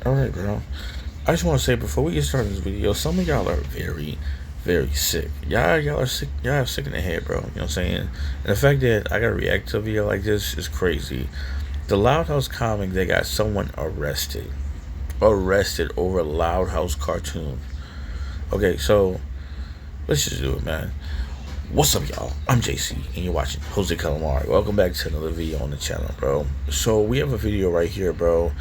Alright, bro. I just want to say before we get started this video, some of y'all are very, very sick. Y'all are sick. Y'all are sick in the head, bro. You know what I'm saying? And the fact that I gotta react to a video like this is crazy. The Loud House comic, they got someone arrested. Arrested over a Loud House cartoon. Okay, so let's just do it, man. What's up, y'all? I'm JC, and you're watching Jose Calamari. Welcome back to another video on the channel, bro. So we have a video right here, bro.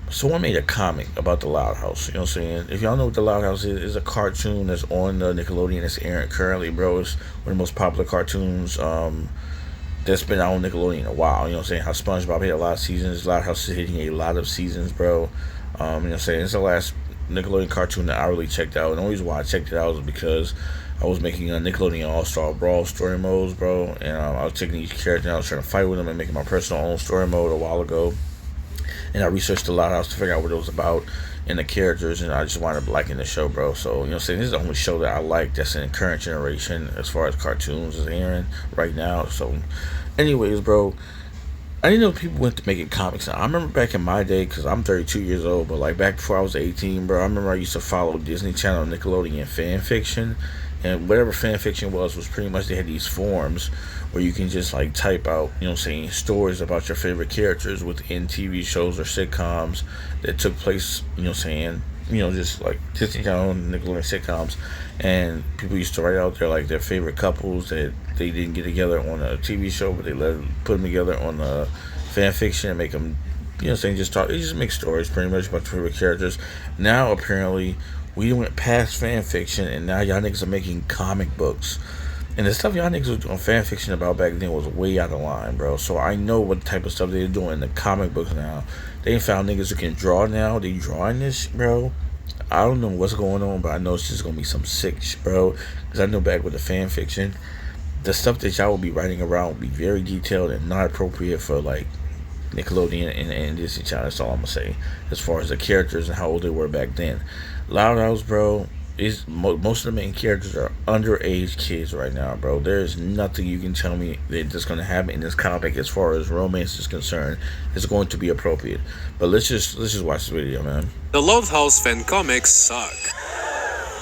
Someone made a comic about the Loud House. You know what I'm saying? If y'all know what the Loud House is, it's a cartoon that's on the Nickelodeon that's airing currently, bro. It's one of the most popular cartoons that's been out on Nickelodeon in a while. You know what I'm saying? How SpongeBob hit a lot of seasons. Loud House is hitting a lot of seasons, bro. You know what I'm saying? It's the last Nickelodeon cartoon that I really checked out. And the only reason why I checked it out was because I was making a Nickelodeon All-Star Brawl story modes, bro. And I was taking each character and I was trying to fight with them and making my personal own story mode a while ago. And I researched a lot of house to figure out what it was about and the characters, and I just wound up liking the show, bro. So, you know what I'm saying? This is the only show that I like that's in the current generation as far as cartoons is airing right now. So, anyways, bro, I didn't know people went to making comics. Now, I remember back in my day, because I'm 32 years old, but like back before I was 18, bro, I remember I used to follow Disney Channel, Nickelodeon fan fiction. And whatever fan fiction was pretty much they had these forums where you can just like type out, you know what I'm saying, stories about your favorite characters within TV shows or sitcoms that took place, you know what I'm saying, just like Disney Channel, Nickelodeon sitcoms. And people used to write out there like their favorite couples that they didn't get together on a TV show, but they put them together on a fan fiction and make them, you know what I'm saying, just talk. They just make stories pretty much about your favorite characters. Now apparently we went past fan fiction, and now y'all niggas are making comic books. And the stuff y'all niggas was doing fan fiction about back then was way out of line, bro. So I know what type of stuff they're doing in the comic books now. They found niggas who can draw now. They drawing this, bro. I don't know what's going on, but I know it's just gonna be some sick shit, bro. Because I know back with the fan fiction, the stuff that y'all will be writing around will be very detailed and not appropriate for like Nickelodeon and Disney Channel. That's all I'm gonna say as far as the characters and how old they were back then. Loud House, bro, is most of the main characters are underage kids right now, bro. There's nothing you can tell me that's gonna happen in this comic as far as romance is concerned. It's going to be appropriate. But let's just watch this video, man. The Loud House fan comics suck.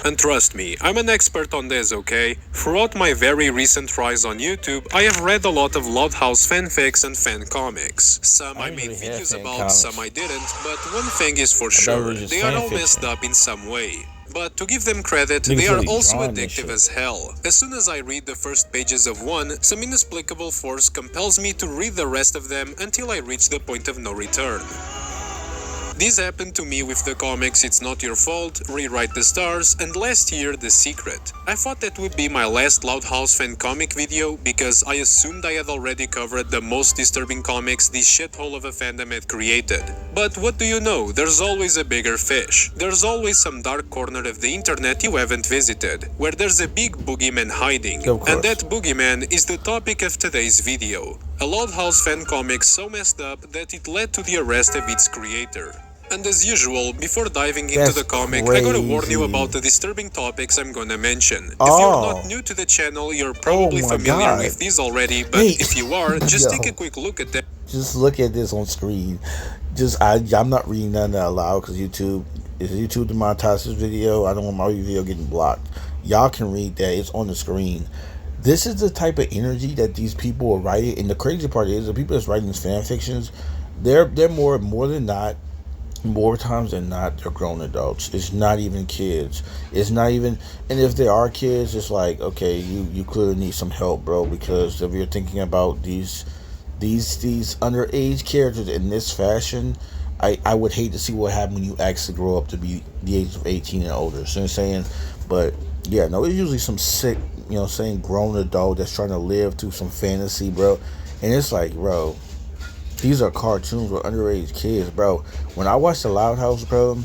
And trust me, I'm an expert on this, okay? Throughout my very recent tries on YouTube, I have read a lot of Loud House fanfics and fan comics. Some I made videos about, some I didn't, but one thing is for sure, they are all messed up in some way. But to give them credit, they are also addictive as hell. As soon as I read the first pages of one, some inexplicable force compels me to read the rest of them until I reach the point of no return. This happened to me with the comics It's Not Your Fault, Rewrite the Stars, and last year The Secret. I thought that would be my last Loud House fan comic video because I assumed I had already covered the most disturbing comics this shithole of a fandom had created. But what do you know, there's always a bigger fish. There's always some dark corner of the internet you haven't visited, where there's a big boogeyman hiding. And that boogeyman is the topic of today's video. A Loud House fan comic so messed up that it led to the arrest of its creator. And as usual, before diving into the comic, I gotta warn you about the disturbing topics I'm gonna mention. If you're not new to the channel, you're probably familiar with these already, but if you are, just take a quick look at them. Just look at this on screen. I'm not reading nothing out loud because YouTube demonetized this video. I don't want my video getting blocked. Y'all can read that. It's on the screen. This is the type of energy that these people are writing, and the crazy part is the people that's writing these fan fictions, they're more than not. More times than not, they're grown adults. It's not even kids. It's not even, and if they are kids, it's like, okay, you clearly need some help, bro, because if you're thinking about these underage characters in this fashion, I would hate to see what happened when you actually grow up to be the age of 18 and older. So I'm saying, but yeah, no, it's usually some sick, you know, saying grown adult that's trying to live through some fantasy, bro, and it's like, bro. These are cartoons with underage kids, bro. When I watch The Loud House, bro,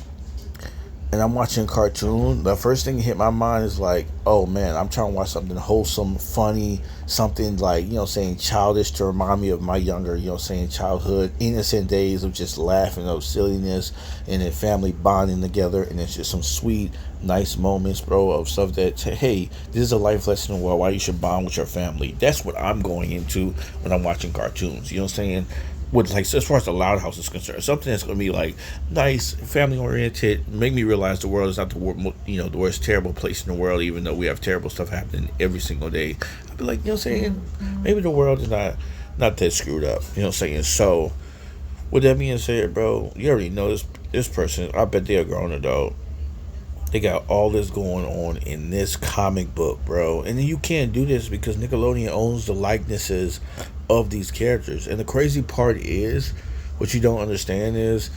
and I'm watching cartoon, the first thing that hit my mind is like, oh man, I'm trying to watch something wholesome, funny, something like, you know, saying childish to remind me of my younger, you know, saying childhood, innocent days of just laughing, of silliness, and then family bonding together, and it's just some sweet, nice moments, bro, of stuff that, hey, this is a life lesson of why you should bond with your family. That's what I'm going into when I'm watching cartoons, you know what I'm saying? with like as far as the Loud House is concerned, something that's going to be like nice, family oriented, make me realize the world is not the worst terrible place in the world, even though we have terrible stuff happening every single day. I'd be like, what I'm saying, maybe the world is not that screwed up. What I'm saying. So with that being said, bro, you already know this person. I bet they're a grown adult. They got all this going on in this comic book, bro. And then you can't do this because Nickelodeon owns the likenesses of these characters. And the crazy part is, what you don't understand is,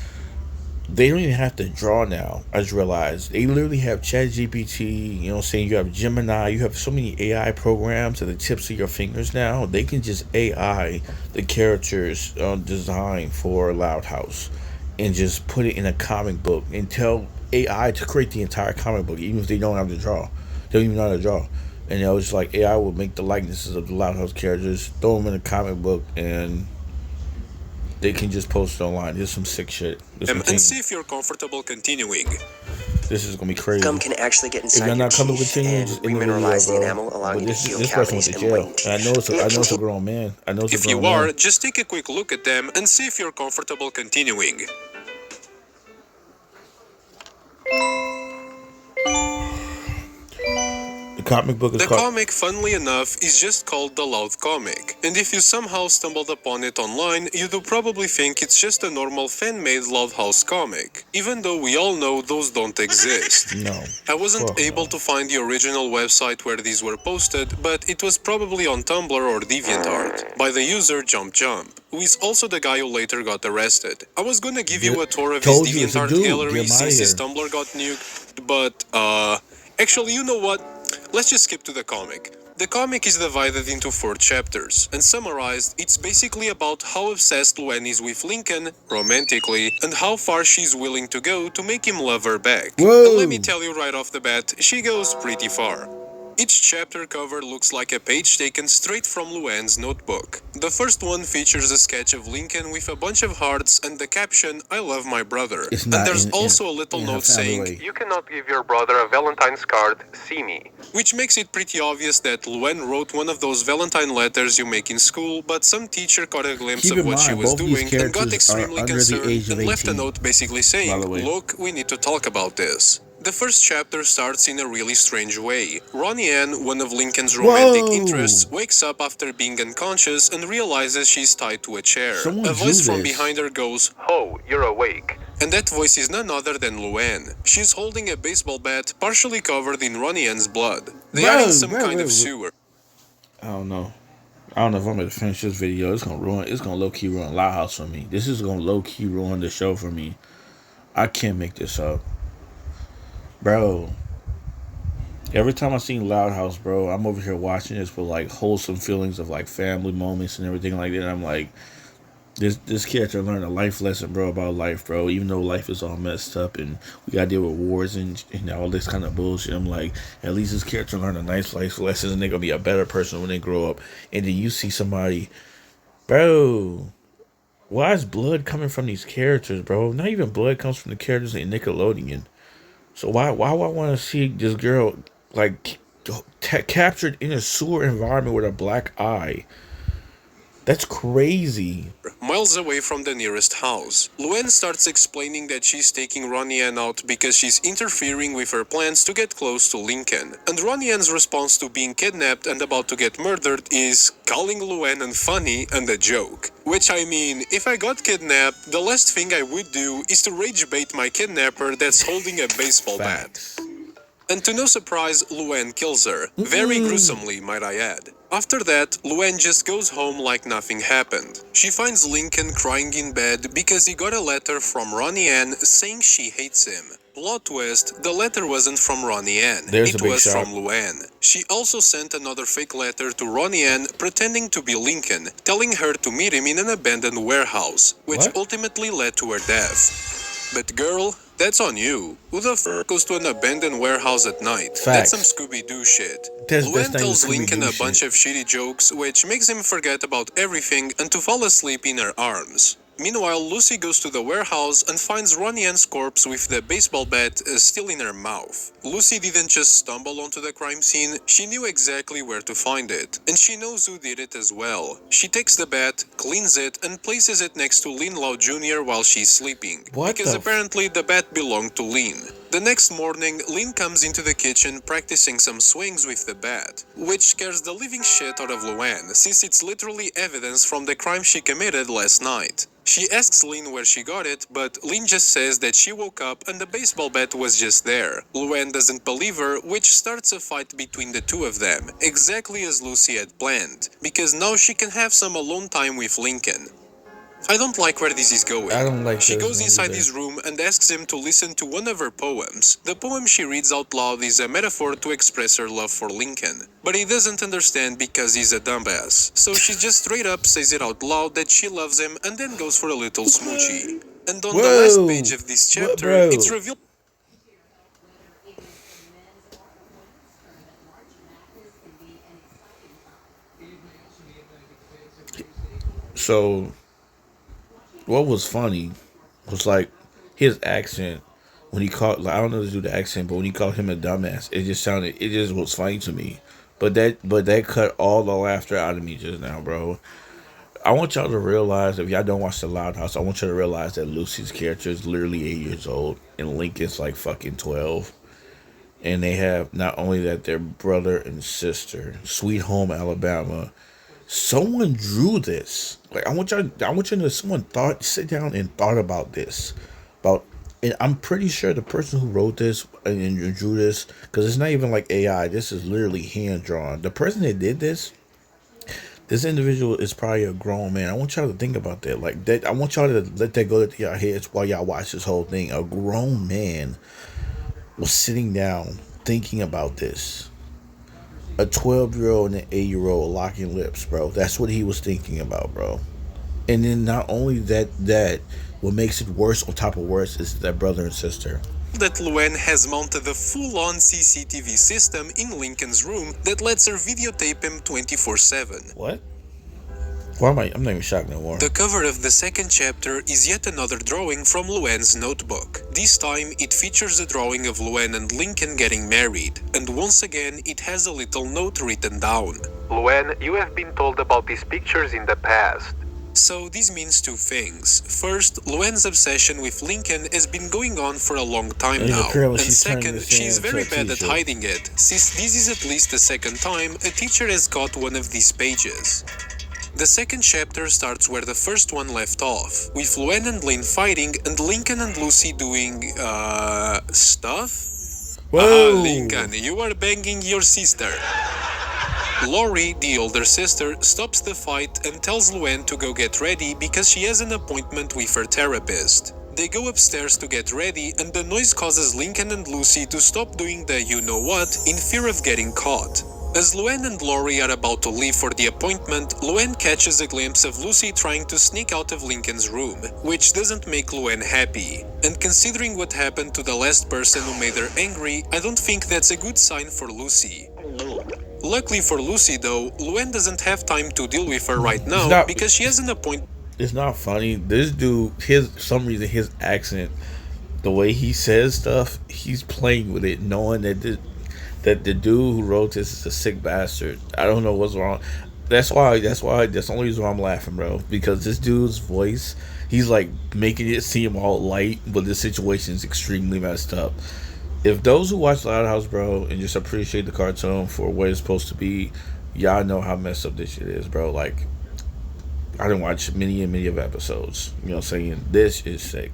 they don't even have to draw now. I just realized they literally have ChatGPT. You have Gemini. You have so many AI programs at the tips of your fingers now. They can just AI the characters design for Loud House and just put it in a comic book and tell AI to create the entire comic book, even if they don't have to draw. They don't even know how to draw. And it was just like AI will make the likenesses of the Loud House characters, throw them in a comic book, and they can just post it online. There's some sick shit. And see if you're comfortable continuing. This is gonna be crazy. Gum can actually get If inside you're your not coming teeth continue, and just in the remineralize the video, enamel, bro. allowing But you to this heal this person went cavities to and jail. whiten And I know teeth. it's a grown man. I know it's a If grown you are, man. just take a quick look at them and see if you're comfortable continuing. The comic book is The called. comic, funnily enough, is just called The Loud Comic, and if you somehow stumbled upon it online, you do probably think it's just a normal fan-made Loud House comic, even though we all know those don't exist. No. I wasn't Fuck able no. to find the original website where these were posted, but it was probably on Tumblr or DeviantArt, by the user Jump Jump, who is also the guy who later got arrested. I was gonna give you a tour of his Told you it's a DeviantArt dude. gallery Get him outta since his here. Tumblr got nuked, but, actually, you know what? Let's just skip to the comic. The comic is divided into 4 chapters, and summarized, it's basically about how obsessed Luann is with Lincoln, romantically, and how far she's willing to go to make him love her back. Whoa. And let me tell you right off the bat, she goes pretty far. Each chapter cover looks like a page taken straight from Luann's notebook. The first one features a sketch of Lincoln with a bunch of hearts and the caption, "I love my brother." It's And not there's in- also a little in her note family saying, way. "You cannot give your brother a Valentine's card, see me." Which makes it pretty obvious that Luann wrote one of those Valentine letters you make in school, but some teacher caught a glimpse Keep of in what she mind, was both these doing and got characters are extremely under the concerned age of and left a 18, note basically by saying, the way. "Look, we need to talk about this." The first chapter starts in a really strange way. Ronnie Ann, one of Lincoln's romantic Whoa. interests, wakes up after being unconscious and realizes she's tied to a chair. Someone A voice drew from this. behind her goes, "Ho, you're awake." And that voice is none other than Luann. She's holding a baseball bat partially covered in Ronnie Ann's blood. They are in some kind of sewer. I don't know. I don't know if I'm gonna finish this video. It's gonna low key ruin Loud House for me. This is gonna low key ruin the show for me. I can't make this up. Bro. Every time I seen Loud House, bro, I'm over here watching this with like wholesome feelings of like family moments and everything like that. I'm like, this character learned a life lesson, bro, about life, bro. Even though life is all messed up and we gotta deal with wars and all this kind of bullshit, I'm like, at least this character learned a nice life lesson and they're gonna be a better person when they grow up. And then you see somebody, bro, why is blood coming from these characters, bro? Not even blood comes from the characters in Nickelodeon. So why do I want to see this girl like captured in a sewer environment with a black eye? That's crazy. Miles away from the nearest house, Luann starts explaining that she's taking Ronnie Ann out because she's interfering with her plans to get close to Lincoln. And Ronnie Ann's response to being kidnapped and about to get murdered is calling Luann unfunny and a joke. Which, I mean, if I got kidnapped, the last thing I would do is to rage bait my kidnapper that's holding a baseball bat. And to no surprise, Luann kills her. Very gruesomely, might I add. After that, Luann just goes home like nothing happened. She finds Lincoln crying in bed because he got a letter from Ronnie Ann saying she hates him. Plot twist, the letter wasn't from Ronnie Ann. There's a It big was shock. from Luann. She also sent another fake letter to Ronnie Ann pretending to be Lincoln, telling her to meet him in an abandoned warehouse, which What? ultimately led to her death. But girl, that's on you. Who the f goes to an abandoned warehouse at night? Facts. That's some Scooby-Doo shit. That's Luann not tells even Lincoln a Scooby-Doo bunch shit. of shitty jokes, which makes him forget about everything and to fall asleep in her arms. Meanwhile, Lucy goes to the warehouse and finds Ronnie Ann's corpse with the baseball bat still in her mouth. Lucy didn't just stumble onto the crime scene, she knew exactly where to find it. And she knows who did it as well. She takes the bat, cleans it, and places it next to Lynn Lau Jr. while she's sleeping. What Because the apparently the bat belonged to Lynn. The next morning, Lynn comes into the kitchen practicing some swings with the bat, which scares the living shit out of Luann, since it's literally evidence from the crime she committed last night. She asks Lynn where she got it, but Lynn just says that she woke up and the baseball bat was just there. Luann doesn't believe her, which starts a fight between the two of them, exactly as Lucy had planned, because now she can have some alone time with Lincoln. I don't like where this is going. I don't like She this goes one inside either. his room and asks him to listen to one of her poems. The poem she reads out loud is a metaphor to express her love for Lincoln. But he doesn't understand because he's a dumbass. So she just straight up says it out loud that she loves him and then goes for a little smoochie. And on the last Whoa! page of this What, chapter, bro? it's revealed So what was funny was like his accent when he called. Like, I don't know to do the accent, but when he called him a dumbass, it just sounded. It just was funny to me. But that cut all the laughter out of me just now, bro. I want y'all to realize, if y'all don't watch The Loud House, I want y'all to realize that Lucy's character is literally 8 years old and Lincoln's like fucking 12. And they have not only that, their brother and sister, Sweet Home Alabama. Someone drew this. Like, I want you to know, someone sit down and thought about this. About And I'm pretty sure the person who wrote this and drew this, because it's not even like AI, this is literally hand drawn. The person that did this individual is probably a grown man. I want y'all to think about that. Like that, I want y'all to let that go to your heads while y'all watch this whole thing. A grown man was sitting down thinking about this. A 12-year-old and an 8-year-old locking lips, bro. That's what he was thinking about, bro. And then not only that what makes it worse on top of worse is that brother and sister. that Luann has mounted a full-on CCTV system in Lincoln's room that lets her videotape him 24/7. What? Why am I'm not even shocked no more. The cover of the second chapter is yet another drawing from Luann's notebook. This time, it features a drawing of Luann and Lincoln getting married, and once again, it has a little note written down. Luann, you have been told about these pictures in the past. So this means two things. First, Luann's obsession with Lincoln has been going on for a long time And now. apparently And she's turning second, this she is into very a bad at teacher. hiding it, since this is at least the second time a teacher has caught one of these pages. The second chapter starts where the first one left off, with Luann and Lynn fighting and Lincoln and Lucy doing, stuff? Whoa! Lincoln, you are banging your sister. Lori, the older sister, stops the fight and tells Luann to go get ready because she has an appointment with her therapist. They go upstairs to get ready and the noise causes Lincoln and Lucy to stop doing the you-know-what in fear of getting caught. As Luann and Lori are about to leave for the appointment, Luann catches a glimpse of Lucy trying to sneak out of Lincoln's room, which doesn't make Luann happy. And considering what happened to the last person who made her angry, I don't think that's a good sign for Lucy. Luckily for Lucy though, Luann doesn't have time to deal with her right now because she has an appointment. It's not funny. This dude, some reason his accent, the way he says stuff, he's playing with it, knowing that the dude who wrote this is a sick bastard. I don't know what's wrong. That's the only reason why I'm laughing, bro. Because this dude's voice, he's like making it seem all light, but the situation is extremely messed up. If those who watch Loud House, bro, and just appreciate the cartoon for what it's supposed to be, y'all know how messed up this shit is, bro. Like, I didn't watch many and many of episodes. You know what I'm saying? This is sick.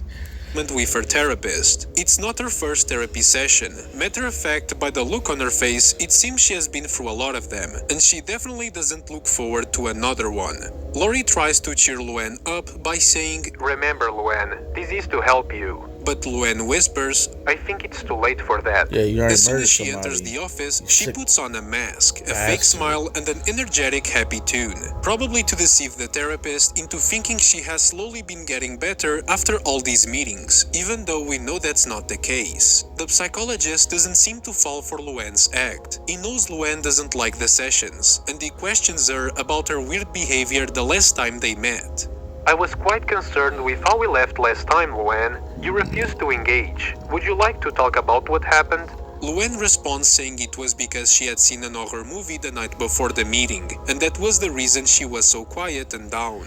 With her therapist. It's not her first therapy session. Matter of fact, by the look on her face, it seems she has been through a lot of them, and she definitely doesn't look forward to another one. Lori tries to cheer Luann up by saying, Remember, Luann, this is to help you. but Luann whispers, I think it's too late for that. Yeah, you already as soon murdered as she somebody. enters the office, You she sick puts on a mask, a fake bastard. smile, and an energetic, happy tune, probably to deceive the therapist into thinking she has slowly been getting better after all these meetings, even though we know that's not the case. The psychologist doesn't seem to fall for Luann's act. He knows Luann doesn't like the sessions, and he questions her about her weird behavior the last time they met. I was quite concerned with how we left last time, Luan. You refused to engage. Would you like to talk about what happened? Luen responds saying it was because she had seen an horror movie the night before the meeting, and that was the reason she was so quiet and down.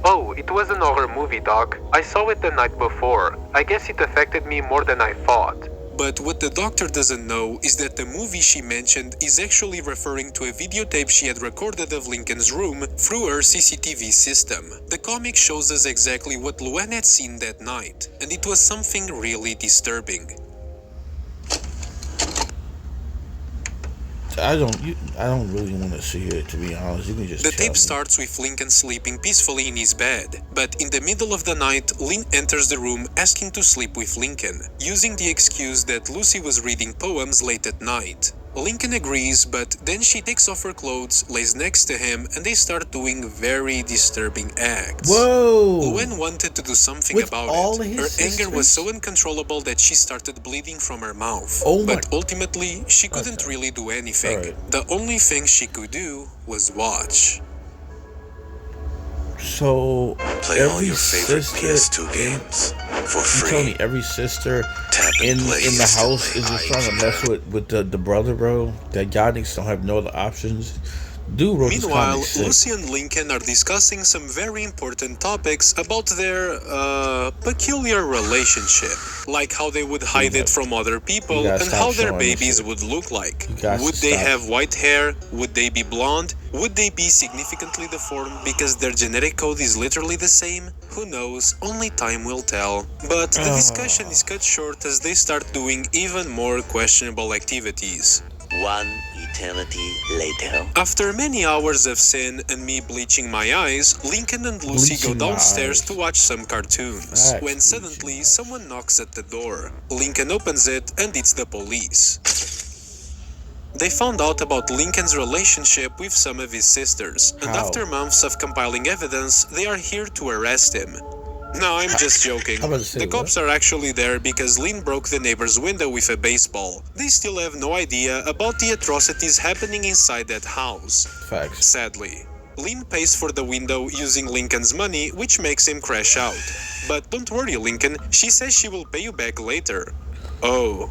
Oh, it was an horror movie, Doc. I saw it the night before. I guess it affected me more than I thought. But what the doctor doesn't know is that the movie she mentioned is actually referring to a videotape she had recorded of Lincoln's room through her CCTV system. The comic shows us exactly what Luan had seen that night, and it was something really disturbing. I don't really want to see it, to be honest. You can just The tell tape me. starts with Lincoln sleeping peacefully in his bed, but in the middle of the night, Lynn enters the room asking to sleep with Lincoln, using the excuse that Lucy was reading poems late at night. Lincoln agrees, but then she takes off her clothes, lays next to him, and they start doing very disturbing acts. Whoa! Luen wanted to do something With about all it. his Her anger was sisters? so uncontrollable that she started bleeding from her mouth. Oh my- But ultimately, she couldn't Okay. really do anything. Alright. The only thing she could do was watch. So Play all every your favorite sister PS2 games for You tell me free. every sister Tap and in play the is house still is just AI trying to mess with the brother, bro. That guy needs to have no other options. Dude wrote this Meanwhile, comic sick. Lucy and Lincoln are discussing some very important topics about their, peculiar relationship. Like how they would hide it from other people gotta and stop how their showing this babies shit. would look like. got Would to they stop. have white hair? Would they be blonde? Would they be significantly deformed because their genetic code is literally the same? Who knows? Only time will tell. But the discussion is cut short as they start doing even more questionable activities. One eternity later. After many hours of sin and me bleaching my eyes, Lincoln and Lucy Bleaching go my downstairs eyes. to watch some cartoons. Facts, When bleaching suddenly my eyes. someone knocks at the door. Lincoln opens it and it's the police. They found out about Lincoln's relationship with some of his sisters, and How? after months of compiling evidence, they are here to arrest him. No, I'm just joking. I'm about to say, The what? cops are actually there because Lynn broke the neighbor's window with a baseball. They still have no idea about the atrocities happening inside that house. Facts. Sadly, Lynn pays for the window using Lincoln's money, which makes him crash out. But don't worry, Lincoln, she says she will pay you back later. Oh.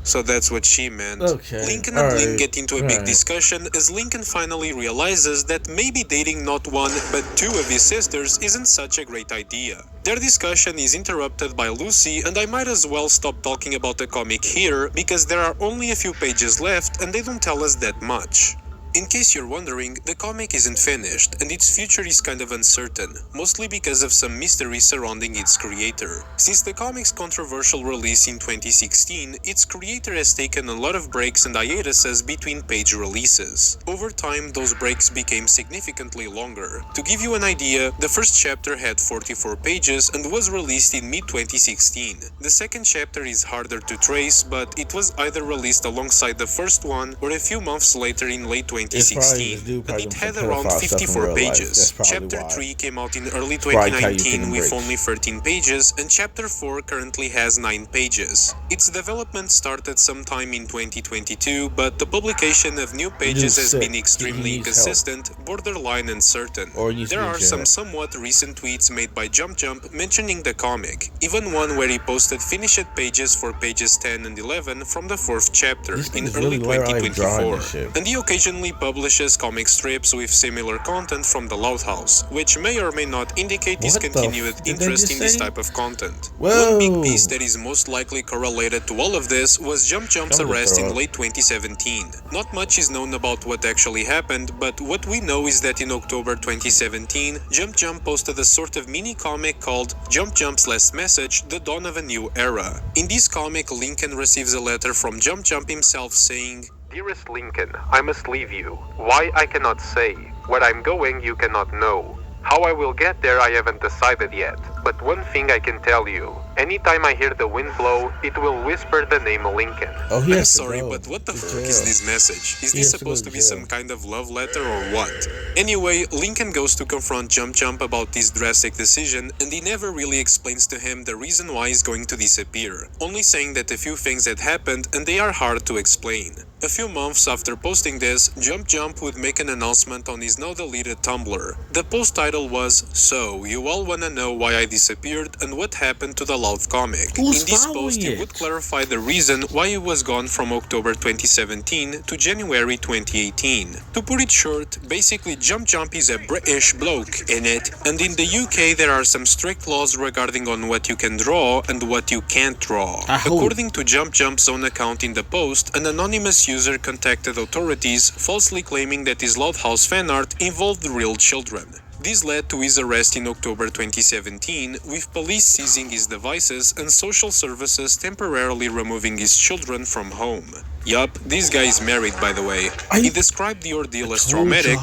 So that's what she meant. Okay, Lincoln and Lynn alright, get into a big alright. discussion as Lincoln finally realizes that maybe dating not one but two of his sisters isn't such a great idea. Their discussion is interrupted by Lucy, and I might as well stop talking about the comic here because there are only a few pages left and they don't tell us that much. In case you're wondering, the comic isn't finished, and its future is kind of uncertain, mostly because of some mystery surrounding its creator. Since the comic's controversial release in 2016, its creator has taken a lot of breaks and hiatuses between page releases. Over time, those breaks became significantly longer. To give you an idea, the first chapter had 44 pages and was released in mid-2016. The second chapter is harder to trace, but it was either released alongside the first one or a few months later in late 2016. It's probably this dude And probably it doing had some around pedophile stuff in 54 real life. pages. That's probably Chapter why. 3 came out in early probably how you 2019 taking with breaks. only 13 pages, and Chapter 4 currently has 9 pages. Its development started sometime in 2022, but the publication of new pages has sick. been He extremely needs inconsistent, borderline uncertain. Or he needs to There be in are jail. some somewhat recent tweets made by Jump mentioning the comic, even one where he posted finished pages for pages 10 and 11 from the 4th chapter This in nigga's early really where I am drawing 2024. this shit. And he occasionally publishes comic strips with similar content from the Loud House, which may or may not indicate his What the continued did they interest just in this say? type of content. Whoa. One big piece that is most likely correlated to all of this was Jump's I'm gonna arrest throw in up. late 2017. Not much is known about what actually happened, but what we know is that in October 2017, Jump posted a sort of mini comic called Jump's Last Message: The Dawn of a New Era. In this comic, Lincoln receives a letter from Jump himself saying, Dearest Lincoln, I must leave you. Why, I cannot say. Where I'm going, you cannot know. How I will get there, I haven't decided yet. But one thing I can tell you, anytime I hear the wind blow, it will whisper the name Lincoln. Oh, he I'm has to sorry, go but what the to fuck is jail. this message? Is He this has to go supposed to to be jail. some kind of love letter or what? Anyway, Lincoln goes to confront Jump Jump about this drastic decision, and he never really explains to him the reason why he's going to disappear, only saying that a few things had happened and they are hard to explain. A few months after posting this, Jump Jump would make an announcement on his now deleted Tumblr. The post title was, "So, you all wanna know why I disappeared and what happened to the Loud comic." Who's In this following post, he it? would clarify the reason why he was gone from October 2017 to January 2018. To put it short, basically Jump Jump is a British bloke in it, and in the UK there are some strict laws regarding on what you can draw and what you can't draw. I hope. According to Jump Jump's own account in the post, an anonymous user contacted authorities falsely claiming that his Loud House fan art involved real children. This led to his arrest in October 2017, with police seizing his devices and social services temporarily removing his children from home. Yup, this guy is married, by the way. He described the ordeal as traumatic.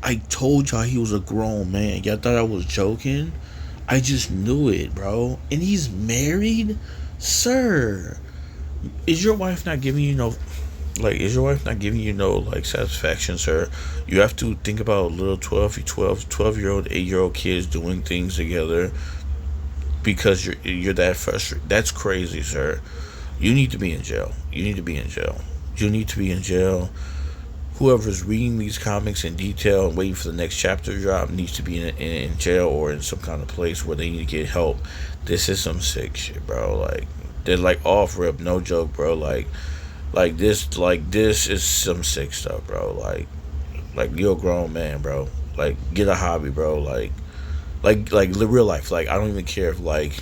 I told y'all he was a grown man. Y'all thought I was joking? I just knew it, bro. And he's married? Sir, is your wife not giving you no... Like, is your wife not giving you no, like, satisfaction, sir? You have to think about little 12-year-old, 8-year-old kids doing things together because you're that frustrated. That's crazy, sir. You need to be in jail. You need to be in jail. You need to be in jail. Whoever's reading these comics in detail and waiting for the next chapter to drop needs to be in jail or in some kind of place where they need to get help. This is some sick shit, bro. Like, they're like off rip, no joke, bro. Like this is some sick stuff, bro. Like you're a grown man, bro. Like, get a hobby, bro. Like real life. Like, I don't even care if like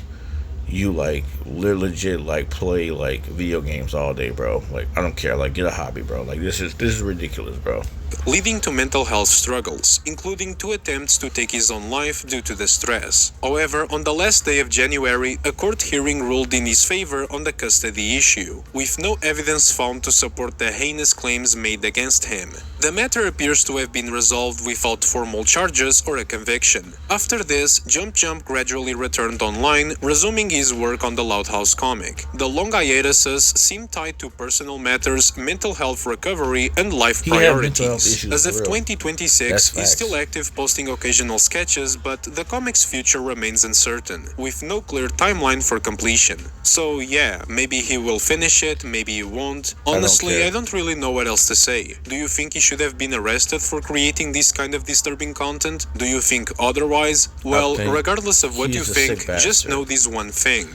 you like legit like play like video games all day, bro. Like, I don't care. Like, get a hobby, bro. Like, this is ridiculous, bro. Leading to mental health struggles, including 2 attempts to take his own life due to the stress. However, on the last day of January, a court hearing ruled in his favor on the custody issue, with no evidence found to support the heinous claims made against him. The matter appears to have been resolved without formal charges or a conviction. After this, Jump Jump gradually returned online, resuming his work on the Loud House comic. The long hiatuses seem tied to personal matters, mental health recovery, and life He had mental health priorities. issues, As of for real. 2026, That's he's still facts. active, posting occasional sketches, but the comic's future remains uncertain, with no clear timeline for completion. So yeah, maybe he will finish it, maybe he won't. Honestly, care. I don't really know what else to say. Do you think he should have been arrested for creating this kind of disturbing content? Do you think otherwise? Well, think regardless of what you he's a think, sick just bastard. know this one thing.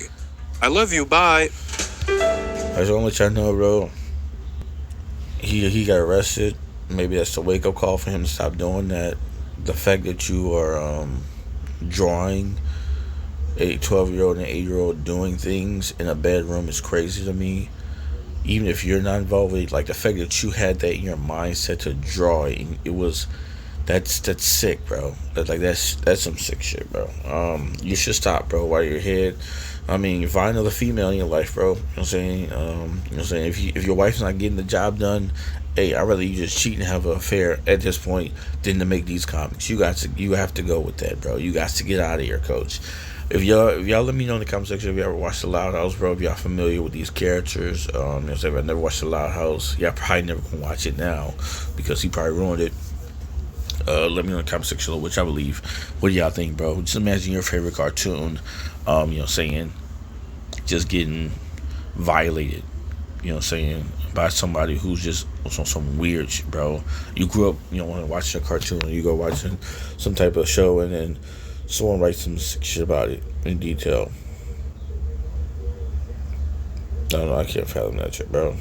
I love you, bye! I just want to let y'all know, bro. He got arrested. Maybe that's a wake up call for him to stop doing that. The fact that you are drawing a 12-year-old and 8-year-old doing things in a bedroom is crazy to me. Even if you're not involved with it, like the fact that you had that in your mindset to draw it, it was that's sick, bro. That's some sick shit, bro. You should stop, bro, while you're ahead. I mean, find another female in your life, bro. You know what I'm saying? You know what I'm saying? If your wife's not getting the job done, hey, I'd rather you just cheat and have an affair at this point than to make these comics. You have to go with that, bro. You got to get out of here, coach. If y'all let me know in the comment section if you ever watched The Loud House, bro. If y'all familiar with these characters, you know what I'm saying? If I never watched The Loud House, y'all probably never gonna watch it now because he probably ruined it. Let me know in the comment section which I believe. What do y'all think, bro? Just imagine your favorite cartoon, saying just getting violated, saying by somebody who's just on some weird shit, bro. You grew up, watching a cartoon, or you go watching some type of show, and then someone writes some sick shit about it in detail. I don't know, I can't fathom that shit, bro.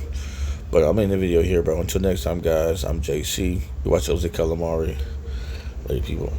But I'm in the video here, bro. Until next time, guys, I'm JC. You watch Jose Calamari. Later, people.